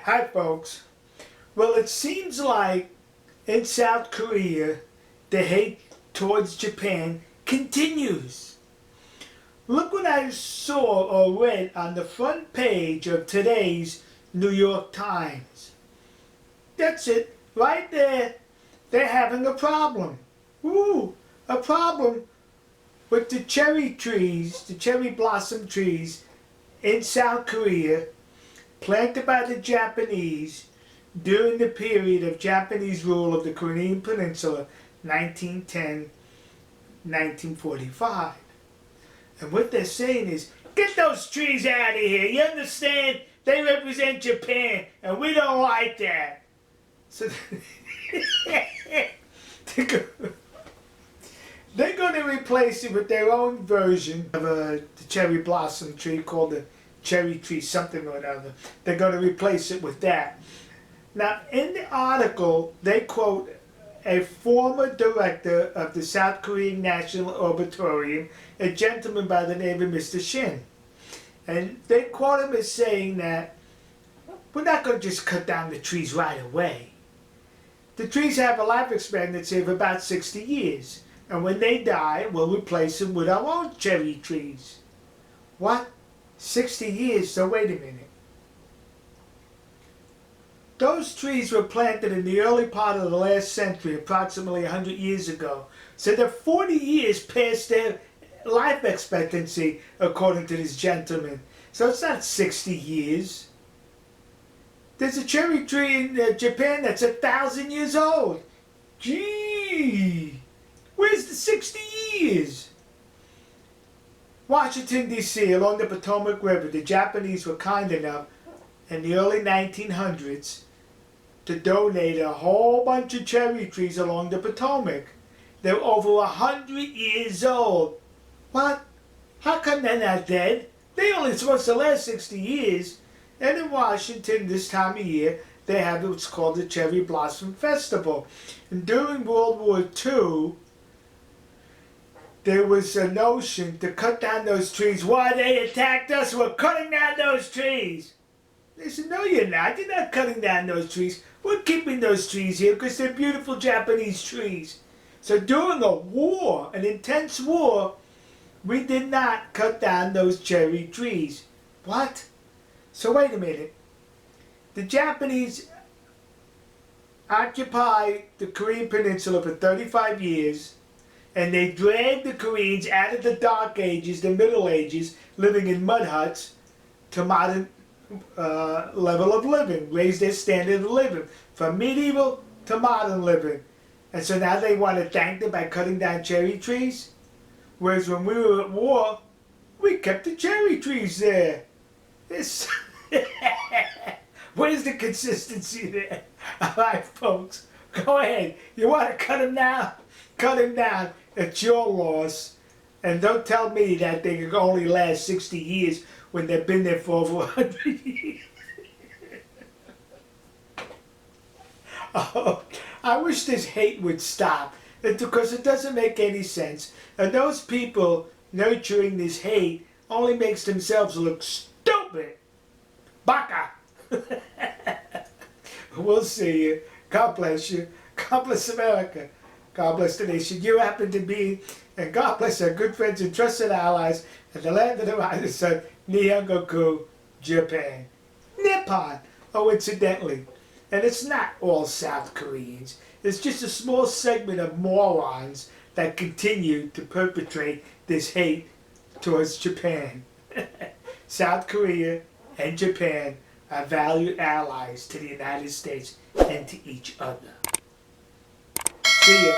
Hi folks. Well, it seems like in South Korea the hate towards Japan continues. Look what I saw or read on the front page of today's New York Times. That's it, right there. They're having a problem. Ooh, a problem with the cherry trees, the cherry blossom trees in South Korea, planted by the Japanese during the period of Japanese rule of the Korean Peninsula, 1910-1945. And what they're saying is, get those trees out of here. You understand? They represent Japan, and we don't like that. So they're going to replace it with their own version of the cherry blossom tree called the cherry tree something or another. They're going to replace it with that. Now, in the article, they quote a former director of the South Korean National Arboretum, a gentleman by the name of Mr. Shin. And they quote him as saying that we're not going to just cut down the trees right away. The trees have a life expectancy of about 60 years. And when they die, we'll replace them with our own cherry trees. What? 60 years? So wait a minute. Those trees were planted in the early part of the last century, approximately 100 years ago. So they're 40 years past their life expectancy, according to this gentleman. So it's not 60 years. There's a cherry tree in Japan that's 1,000 years old. Gee, where's the 60 years? Washington, D.C., along the Potomac River, the Japanese were kind enough in the early 1900s to donate a whole bunch of cherry trees along the Potomac. They're over 100 years old. What? How come they're not dead? They only supposed to last 60 years. And in Washington, this time of year, they have what's called the Cherry Blossom Festival. And during World War II, there was a notion to cut down those trees. Why, they attacked us? We're cutting down those trees. They said, no, you're not. You're not cutting down those trees. We're keeping those trees here because they're beautiful Japanese trees. So during a war, an intense war, we did not cut down those cherry trees. What? So wait a minute. The Japanese occupied the Korean Peninsula for 35 years, and they dragged the Koreans out of the Dark Ages, the Middle Ages, living in mud huts, to modern level of living, raise their standard of living, from medieval to modern living. And so now they want to thank them by cutting down cherry trees? Whereas when we were at war, we kept the cherry trees there. It's where's the consistency there? All right, folks, go ahead. You want to cut them down? Cut them down. It's your loss. And don't tell me that they can only last 60 years when they've been there for over 100 years. Oh, I wish this hate would stop, because it doesn't make any sense. And those people nurturing this hate only makes themselves look stupid. Baka! We'll see you. God bless you. God bless America. God bless the nation you happen to be. And God bless our good friends and trusted allies in the land of the rising sun, Nihon-koku, Japan. Nippon, oh, incidentally. And it's not all South Koreans. It's just a small segment of morons that continue to perpetrate this hate towards Japan. South Korea and Japan are valued allies to the United States and to each other. See ya.